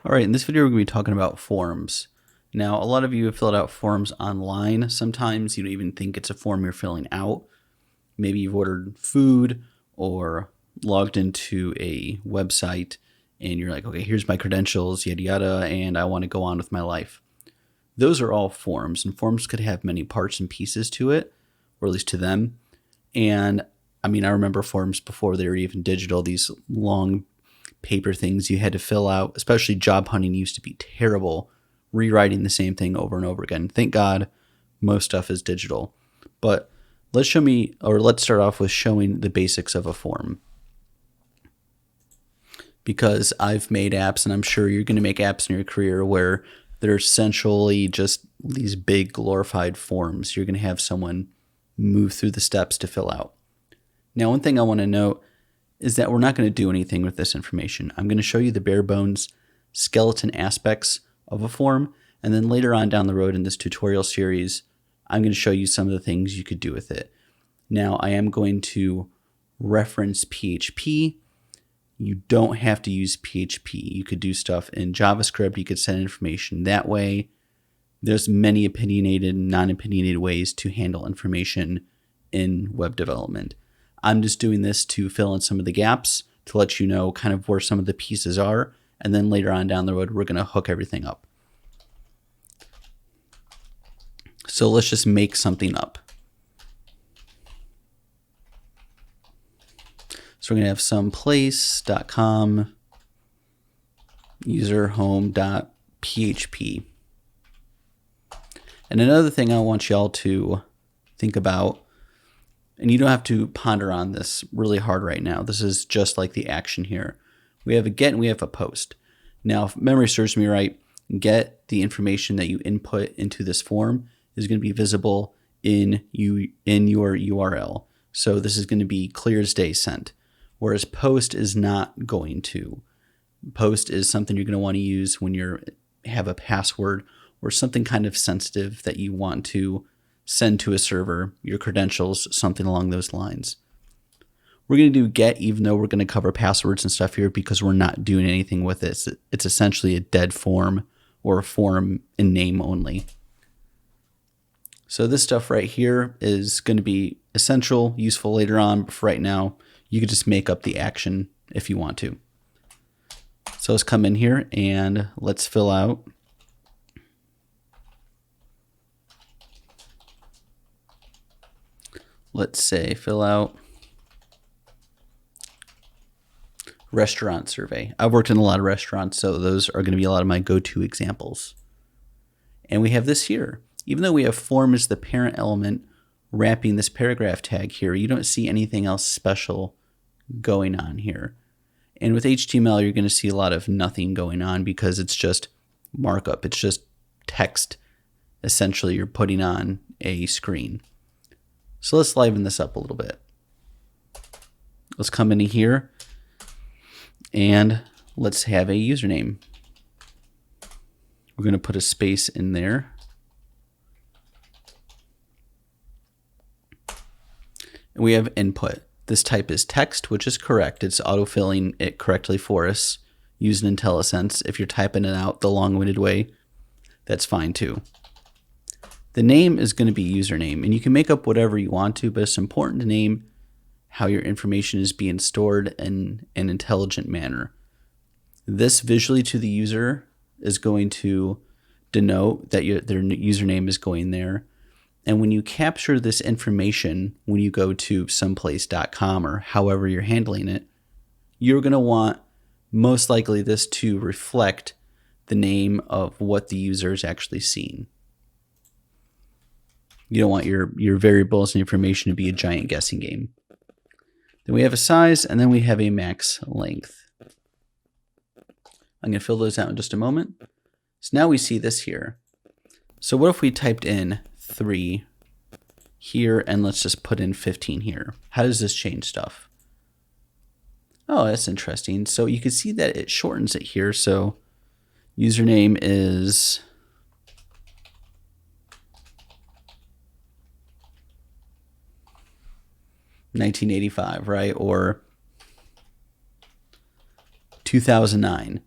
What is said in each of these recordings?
All right, in this video, we're going to be talking about forms. Now, a lot of you have filled out forms online. Sometimes you don't even think it's a form you're filling out. Maybe you've ordered food or logged into a website and you're like, okay, here's my credentials, yada, yada, and I want to go on with my life. Those are all forms, and forms could have many parts and pieces to it, or at least to them. And I mean, I remember forms before they were even digital, these long paper things you had to fill out, especially job hunting used to be terrible, rewriting the same thing over and over again. Thank God most stuff is digital. But let's start off with showing the basics of a form. Because I've made apps, and I'm sure you're going to make apps in your career where they're essentially just these big glorified forms. You're going to have someone move through the steps to fill out. Now, one thing I want to note is that we're not going to do anything with this information. I'm going to show you the bare bones skeleton aspects of a form, and then later on down the road in this tutorial series, I'm going to show you some of the things you could do with it. Now, I am going to reference PHP. You don't have to use PHP. You could do stuff in JavaScript. You could send information that way. There's many opinionated and non-opinionated ways to handle information in web development. I'm just doing this to fill in some of the gaps, to let you know kind of where some of the pieces are, and then later on down the road, we're going to hook everything up. So let's just make something up. So we're going to have someplace.com user home.php. And another thing I want y'all to think about, and you don't have to ponder on this really hard right now. This is just like the action here. We have a get and we have a post. Now, if memory serves me right, get, the information that you input into this form, is going to be visible in your URL. So this is going to be clear as day sent, whereas post is not going to. Post is something you're going to want to use when you have a password or something kind of sensitive that you want to send to a server, your credentials, something along those lines. We're going to do get, even though we're going to cover passwords and stuff here, because we're not doing anything with it. It's essentially a dead form, or a form in name only. So this stuff right here is going to be essential, useful later on, but for right now, you could just make up the action if you want to. So let's come in here and let's fill out fill out restaurant survey. I've worked in a lot of restaurants, so those are going to be a lot of my go-to examples. And we have this here. Even though we have form as the parent element wrapping this paragraph tag here, you don't see anything else special going on here. And with HTML, you're going to see a lot of nothing going on because it's just markup. It's just text, essentially, you're putting on a screen. So let's liven this up a little bit. Let's come into here and let's have a username. We're going to put a space in there. And we have input. This type is text, which is correct. It's autofilling it correctly for us using IntelliSense. If you're typing it out the long-winded way, that's fine too. The name is going to be username, and you can make up whatever you want to, but it's important to name how your information is being stored in an intelligent manner. This visually to the user is going to denote that their username is going there. And when you capture this information, when you go to someplace.com or however you're handling it, you're going to want most likely this to reflect the name of what the user is actually seeing. You don't want your variables and information to be a giant guessing game. Then we have a size, and then we have a max length. I'm going to fill those out in just a moment. So now we see this here. So what if we typed in 3 here, and let's just put in 15 here? How does this change stuff? Oh, that's interesting. So you can see that it shortens it here. So username is 1985, right? Or 2009.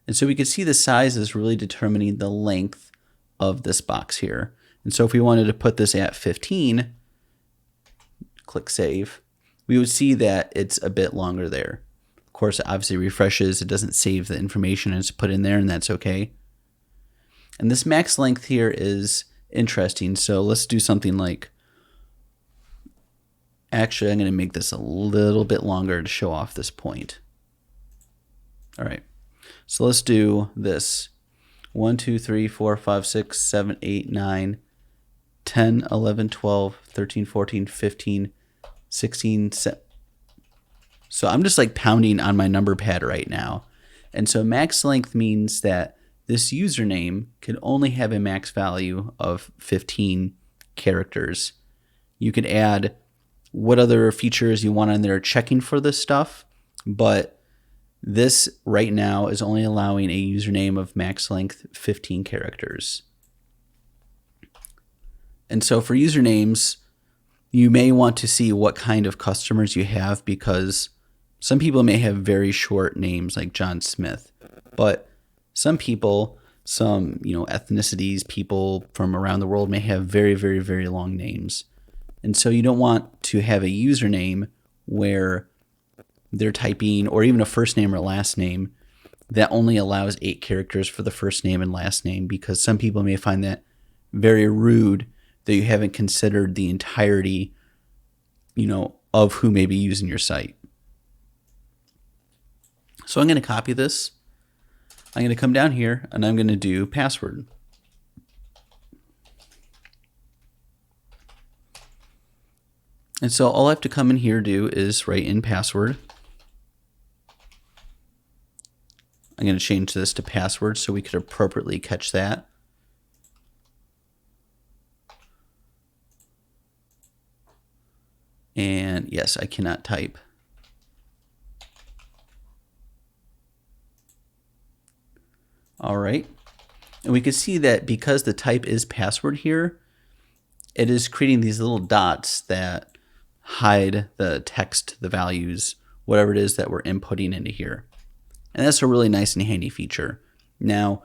And so we can see the size is really determining the length of this box here. And so if we wanted to put this at 15, click save, we would see that it's a bit longer there. Of course, it obviously refreshes. It doesn't save the information it's put in there, and that's okay. And this max length here is interesting. So let's do something like, actually, I'm going to make this a little bit longer to show off this point. All right. So let's do this. 1, 2, 3, 4, 5, 6, 7, 8, 9, 10, 11, 12, 13, 14, 15, 16, 17. So I'm just like pounding on my number pad right now. And so max length means that this username can only have a max value of 15 characters. You could add what other features you want on there checking for this stuff, but this right now is only allowing a username of max length 15 characters. And so for usernames, you may want to see what kind of customers you have, because some people may have very short names like John Smith, but some people, some ethnicities, people from around the world may have very, very, very long names. And so you don't want to have a username where they're typing, or even a first name or last name, that only allows 8 characters for the first name and last name, because some people may find that very rude that you haven't considered the entirety, of who may be using your site. So I'm going to copy this. I'm going to come down here and I'm going to do password. And so all I have to come in here do is write in password. I'm going to change this to password so we could appropriately catch that. And yes, I cannot type. All right. And we can see that because the type is password here, it is creating these little dots that hide the text, the values, whatever it is that we're inputting into here. And that's a really nice and handy feature. Now,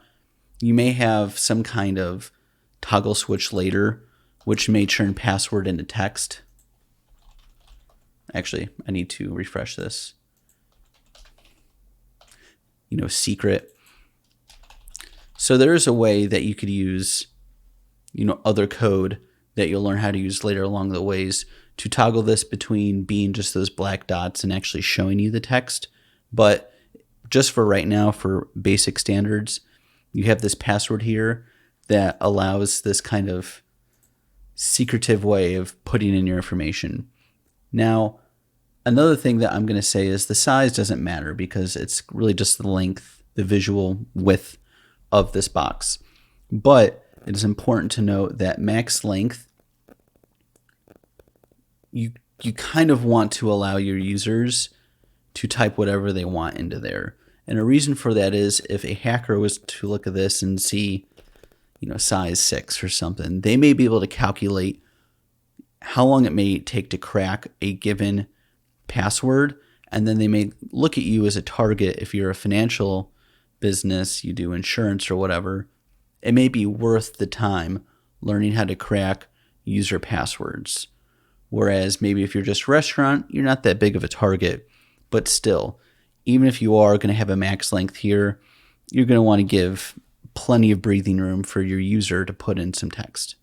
you may have some kind of toggle switch later, which may turn password into text. Actually, I need to refresh this. Secret. So there is a way that you could use, other code that you'll learn how to use later along the ways to toggle this between being just those black dots and actually showing you the text. But just for right now, for basic standards, you have this password here that allows this kind of secretive way of putting in your information. Now, another thing that I'm going to say is the size doesn't matter, because it's really just the length, the visual width of this box. But it is important to note that max length, you kind of want to allow your users to type whatever they want into there. And a reason for that is if a hacker was to look at this and see, size 6 or something, they may be able to calculate how long it may take to crack a given password, and then they may look at you as a target. If you're a financial business, you do insurance or whatever, it may be worth the time learning how to crack user passwords. Whereas maybe if you're just a restaurant, you're not that big of a target. But still, even if you are going to have a max length here, you're going to want to give plenty of breathing room for your user to put in some text.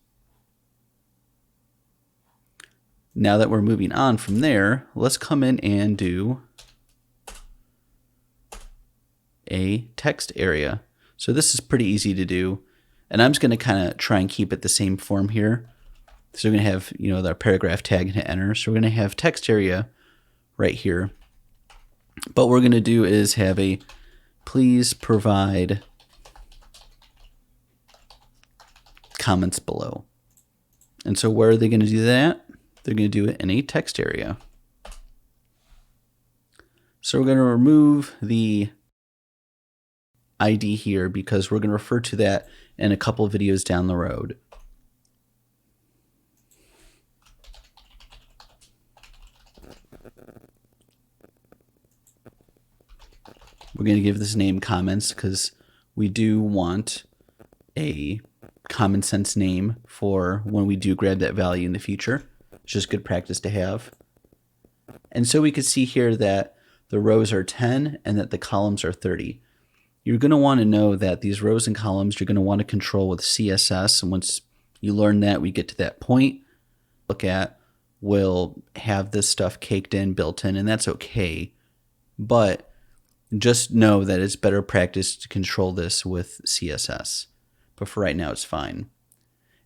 Now that we're moving on from there, let's come in and do a text area. So this is pretty easy to do. And I'm just going to kind of try and keep it the same form here. So we're going to have, the paragraph tag and hit enter. So we're going to have text area right here. But what we're going to do is have a please provide comments below. And so where are they going to do that? They're going to do it in a text area. So we're going to remove the ID here because we're going to refer to that in a couple of videos down the road. We're going to give this name comments because we do want a common sense name for when we do grab that value in the future. It's just good practice to have. And so we could see here that the rows are 10 and that the columns are 30. You're going to want to know that these rows and columns you're going to want to control with CSS. And once you learn that, we get to that point, look at, will have this stuff caked in, built in, and that's okay. But just know that it's better practice to control this with CSS. But for right now, it's fine.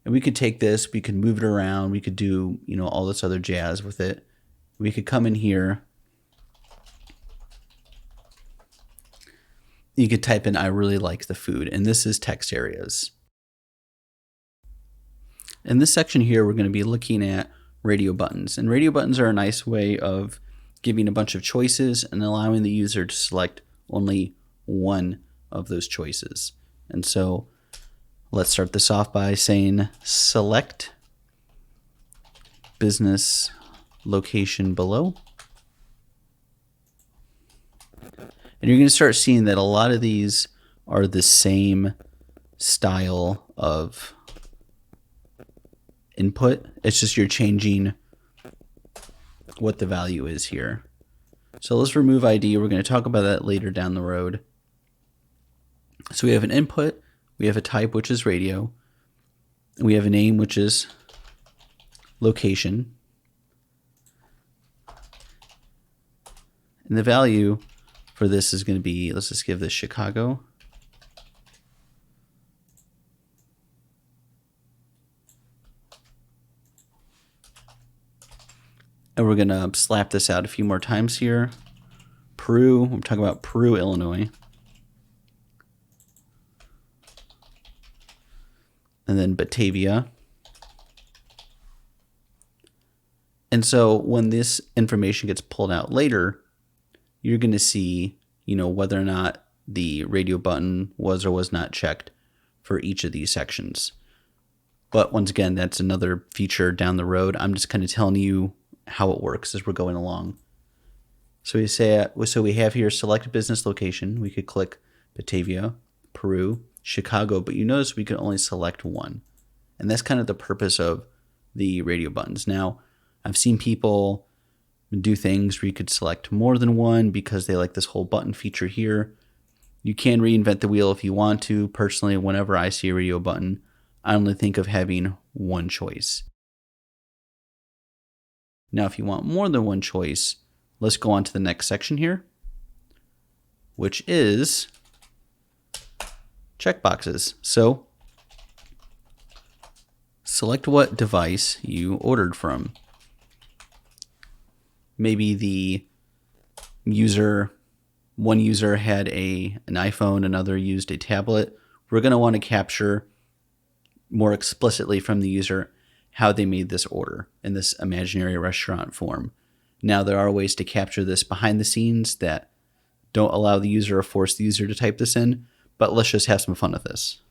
And we could take this, we could move it around, we could do, all this other jazz with it. We could come in here. You could type in, I really like the food, and this is text areas. In this section here, we're going to be looking at radio buttons. And radio buttons are a nice way of giving a bunch of choices and allowing the user to select only one of those choices. And so let's start this off by saying select business location below. And you're going to start seeing that a lot of these are the same style of input. It's just you're changing what the value is here. So let's remove ID. We're going to talk about that later down the road. So we have an input, we have a type, which is radio, and we have a name, which is location. And the value for this is going to be, let's just give this Chicago. And we're going to slap this out a few more times here. Peru, I'm talking about Peru, Illinois. And then Batavia. And so when this information gets pulled out later, you're going to see, whether or not the radio button was or was not checked for each of these sections. But once again, that's another feature down the road. I'm just kind of telling you how it works as we're going along. So we have here select business location. We could click Batavia, Peru, Chicago, but you notice we can only select one. And that's kind of the purpose of the radio buttons. Now, I've seen people do things where you could select more than one because they like this whole button feature here. You can reinvent the wheel if you want to. Personally, whenever I see a radio button, I only think of having one choice. Now, if you want more than one choice, let's go on to the next section here, which is checkboxes. So select what device you ordered from. Maybe the one user had an iPhone, another used a tablet. We're going to want to capture more explicitly from the user how they made this order in this imaginary restaurant form. Now, there are ways to capture this behind the scenes that don't allow the user or force the user to type this in, but let's just have some fun with this.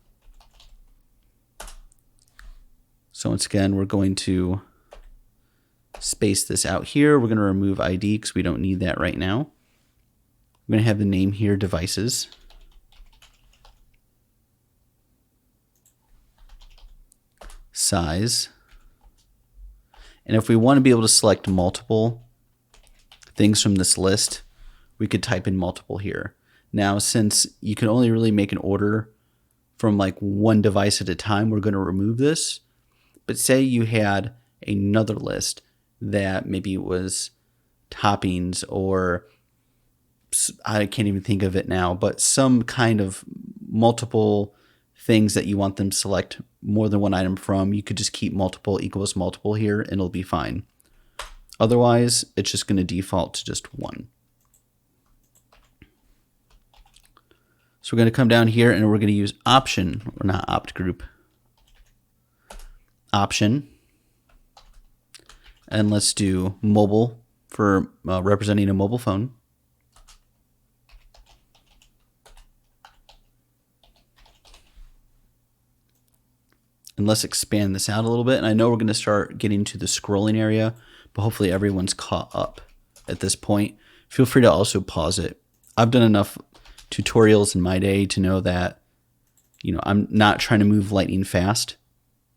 So once again, we're going to space this out here. We're going to remove ID because we don't need that right now. We're going to have the name here, devices. Size. And if we want to be able to select multiple things from this list, we could type in multiple here. Now, since you can only really make an order from like one device at a time, we're going to remove this. But say you had another list that maybe it was toppings or I can't even think of it now, but some kind of multiple things that you want them to select more than one item from, you could just keep multiple equals multiple here and it'll be fine. Otherwise, it's just going to default to just one. So we're going to come down here and we're going to use option, or not opt group, option. And let's do mobile for representing a mobile phone. And let's expand this out a little bit. And I know we're going to start getting to the scrolling area, but hopefully everyone's caught up at this point. Feel free to also pause it. I've done enough tutorials in my day to know that, I'm not trying to move lightning fast.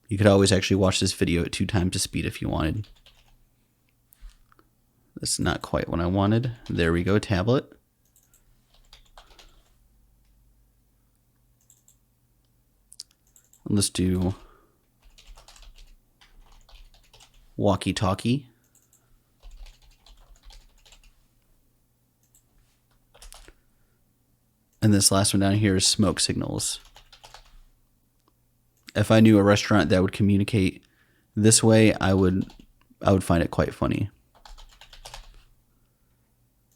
You could always actually watch this video at 2 times the speed if you wanted. That's not quite what I wanted. There we go, tablet. Let's do walkie-talkie. And this last one down here is smoke signals. If I knew a restaurant that would communicate this way, I would find it quite funny.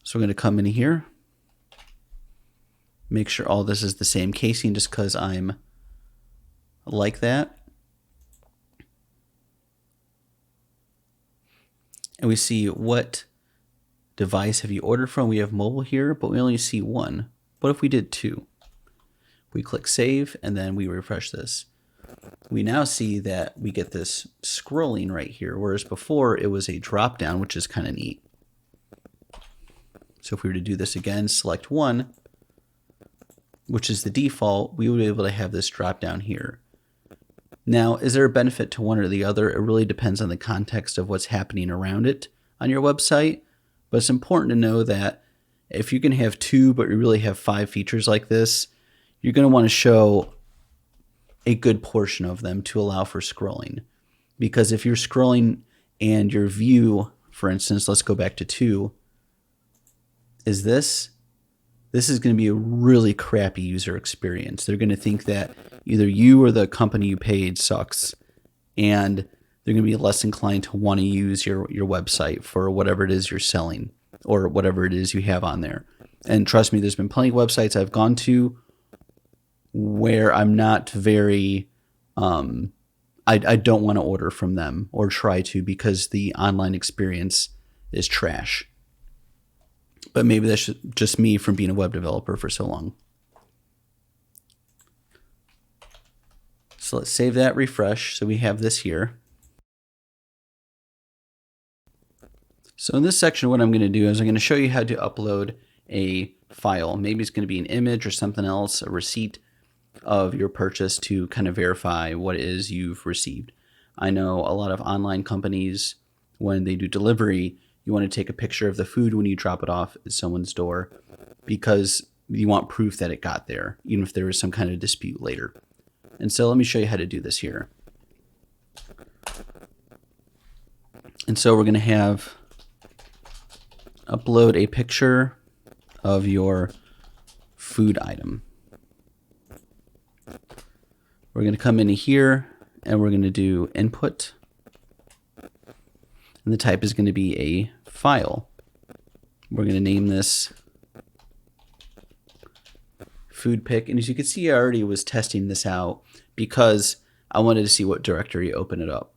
So we're going to come in here, make sure all this is the same casing just because I'm like that. And we see what device have you ordered from. We have mobile here, but we only see one. What if we did 2? We click save and then we refresh this. We now see that we get this scrolling right here, whereas before it was a drop down, which is kind of neat. So if we were to do this again, select 1, which is the default, we would be able to have this drop down here. Now, is there a benefit to one or the other? It really depends on the context of what's happening around it on your website. But it's important to know that if you can have 2, but you really have 5 features like this, you're going to want to show a good portion of them to allow for scrolling. Because if you're scrolling and your view, for instance, let's go back to 2, is this is going to be a really crappy user experience. They're going to think that either you or the company you paid sucks, and they're going to be less inclined to want to use your website for whatever it is you're selling or whatever it is you have on there. And trust me, there's been plenty of websites I've gone to where I'm not very, I don't want to order from them or try to because the online experience is trash. But maybe that's just me from being a web developer for so long. So let's save that, refresh. So we have this here. So in this section, what I'm going to do is I'm going to show you how to upload a file. Maybe it's going to be an image or something else, a receipt of your purchase to kind of verify what it is you've received. I know a lot of online companies, when they do delivery, you want to take a picture of the food when you drop it off at someone's door because you want proof that it got there, even if there is some kind of dispute later. And so let me show you how to do this here. And so we're going to have upload a picture of your food item. We're going to come into here and we're going to do input. And the type is going to be a file. We're going to name this food pick. And as you can see, I already was testing this out because I wanted to see what directory open it up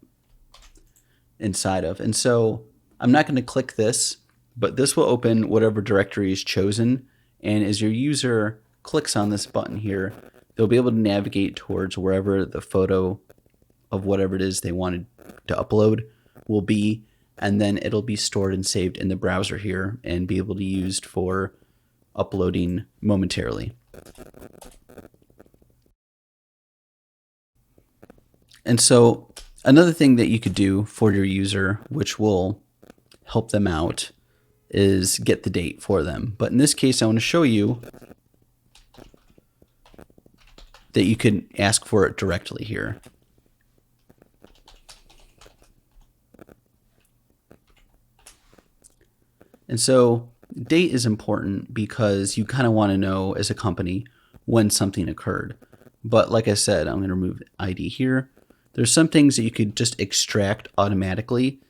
inside of. And so I'm not going to click this, but this will open whatever directory is chosen. And as your user clicks on this button here, they'll be able to navigate towards wherever the photo of whatever it is they wanted to upload will be. And then it'll be stored and saved in the browser here and be able to be used for uploading momentarily. And so another thing that you could do for your user, which will help them out, is get the date for them. But in this case, I want to show you that you can ask for it directly here. And so date is important because you kind of want to know as a company when something occurred. But like I said, I'm going to remove ID here. There's some things that you could just extract automatically.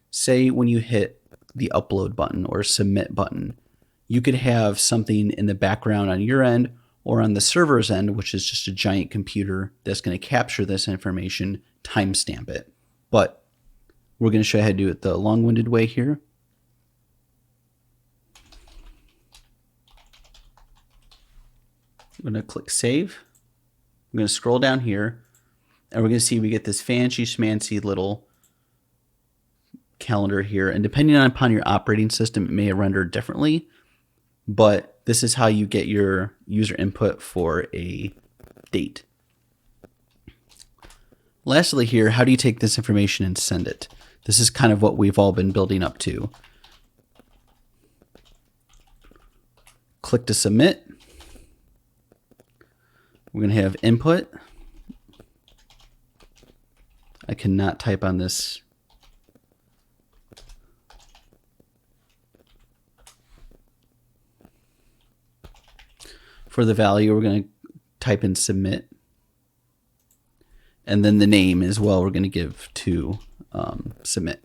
Say when you hit the upload button or submit button, you could have something in the background on your end or on the server's end, which is just a giant computer that's going to capture this information, timestamp it. But we're going to show you how to do it the long-winded way here. I'm going to click save. I'm going to scroll down here and we're going to see we get this fancy schmancy little calendar here. And depending upon your operating system, it may render differently, but this is how you get your user input for a date. Lastly here, how do you take this information and send it? This is kind of what we've all been building up to. Click to submit. We're going to have input. I cannot type on this. For the value, we're going to type in submit. And then the name as well we're going to give to submit.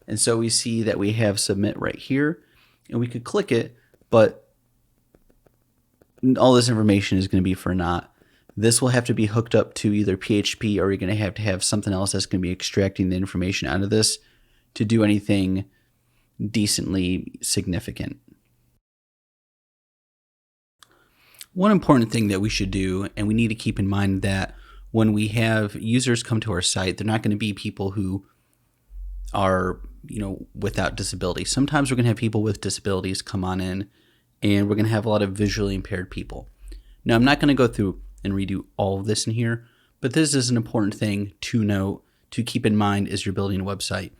And so we see that we have submit right here, and we could click it, but all this information is going to be for naught. This will have to be hooked up to either PHP, or you're going to have something else that's going to be extracting the information out of this to do anything decently significant. One important thing that we should do, and we need to keep in mind, that when we have users come to our site, they're not going to be people who are, without disabilities. Sometimes we're going to have people with disabilities come on in, and we're going to have a lot of visually impaired people. Now, I'm not going to go through and redo all of this in here, but this is an important thing to note, to keep in mind as you're building a website.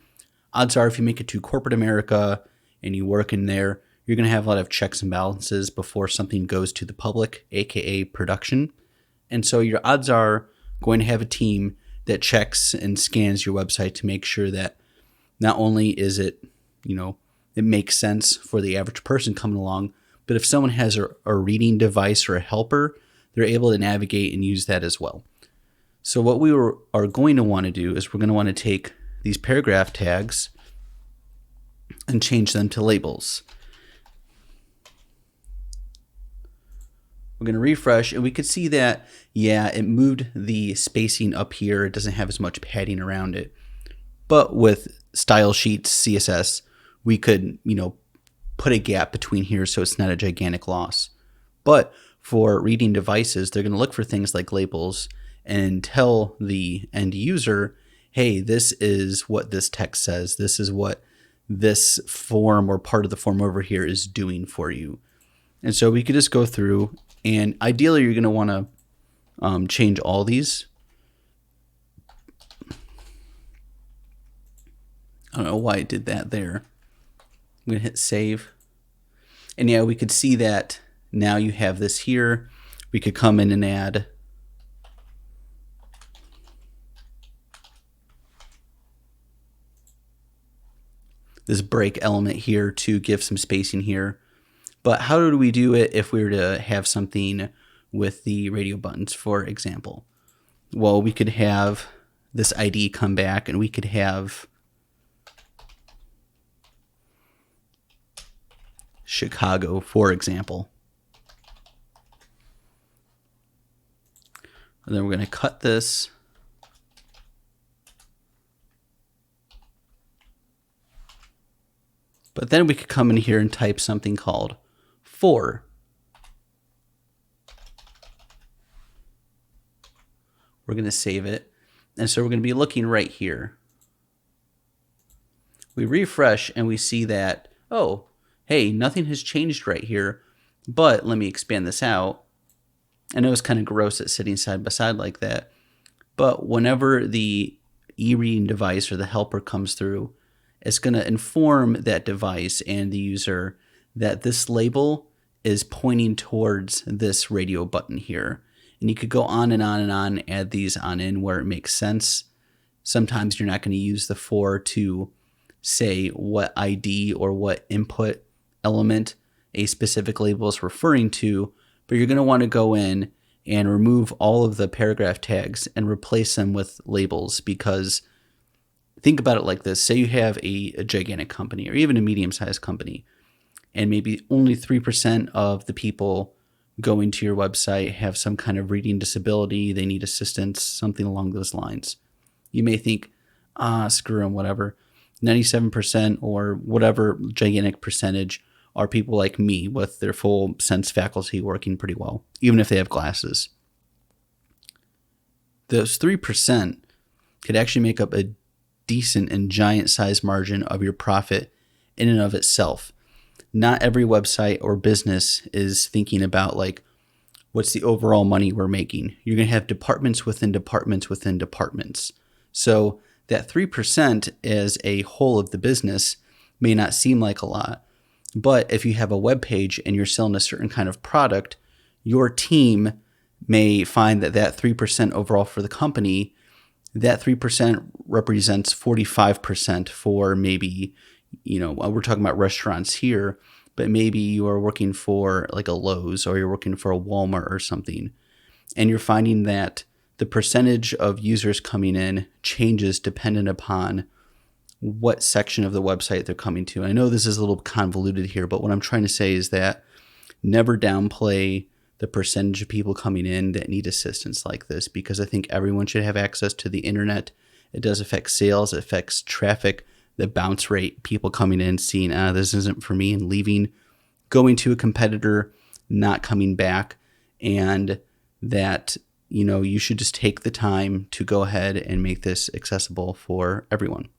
Odds are, if you make it to corporate America and you work in there, you're going to have a lot of checks and balances before something goes to the public, aka production. And so your odds are going to have a team that checks and scans your website to make sure that not only is it, it makes sense for the average person coming along, but if someone has a reading device or a helper, they're able to navigate and use that as well. So what we are going to want to do is we're going to want to take these paragraph tags and change them to labels. We're going to refresh, and we could see that, it moved the spacing up here. It doesn't have as much padding around it. But with style sheets, CSS, we could, put a gap between here so it's not a gigantic loss. But for reading devices, they're going to look for things like labels and tell the end user, hey, this is what this text says. This is what this form or part of the form over here is doing for you. And so we could just go through, and ideally you're going to want to change all these. I don't know why it did that there. I'm going to hit save. And we could see that now you have this here. We could come in and add this break element here to give some spacing here. But how do we do it if we were to have something with the radio buttons, for example? Well, we could have this ID come back, and we could have Chicago, for example. And then we're going to cut this. But then we could come in here and type something called for. We're going to save it. And so we're going to be looking right here. We refresh and we see that, oh, hey, nothing has changed right here. But let me expand this out. I know it's kind of gross at sitting side by side like that. But whenever the e-reading device or the helper comes through, it's going to inform that device and the user that this label is pointing towards this radio button here. And you could go on and on and on, add these on in where it makes sense. Sometimes you're not going to use the for to say what ID or what input element a specific label is referring to, but you're going to want to go in and remove all of the paragraph tags and replace them with labels, because think about it like this. Say you have a gigantic company or even a medium-sized company, and maybe only 3% of the people going to your website have some kind of reading disability. They need assistance, something along those lines. You may think, screw them, whatever. 97% or whatever gigantic percentage are people like me with their full sense faculty working pretty well, even if they have glasses. Those 3% could actually make up a decent and giant size margin of your profit in and of itself. Not every website or business is thinking about like, what's the overall money we're making? You're going to have departments within departments within departments. So that 3% as a whole of the business may not seem like a lot. But if you have a web page and you're selling a certain kind of product, your team may find that that 3% overall for the company, that 3% represents 45% for maybe, we're talking about restaurants here, but maybe you are working for like a Lowe's or you're working for a Walmart or something. And you're finding that the percentage of users coming in changes dependent upon what section of the website they're coming to. I know this is a little convoluted here, but what I'm trying to say is that never downplay the percentage of people coming in that need assistance like this, because I think everyone should have access to the internet. It does affect sales, it affects traffic, the bounce rate, people coming in, seeing, this isn't for me, and leaving, going to a competitor, not coming back, and that, you should just take the time to go ahead and make this accessible for everyone.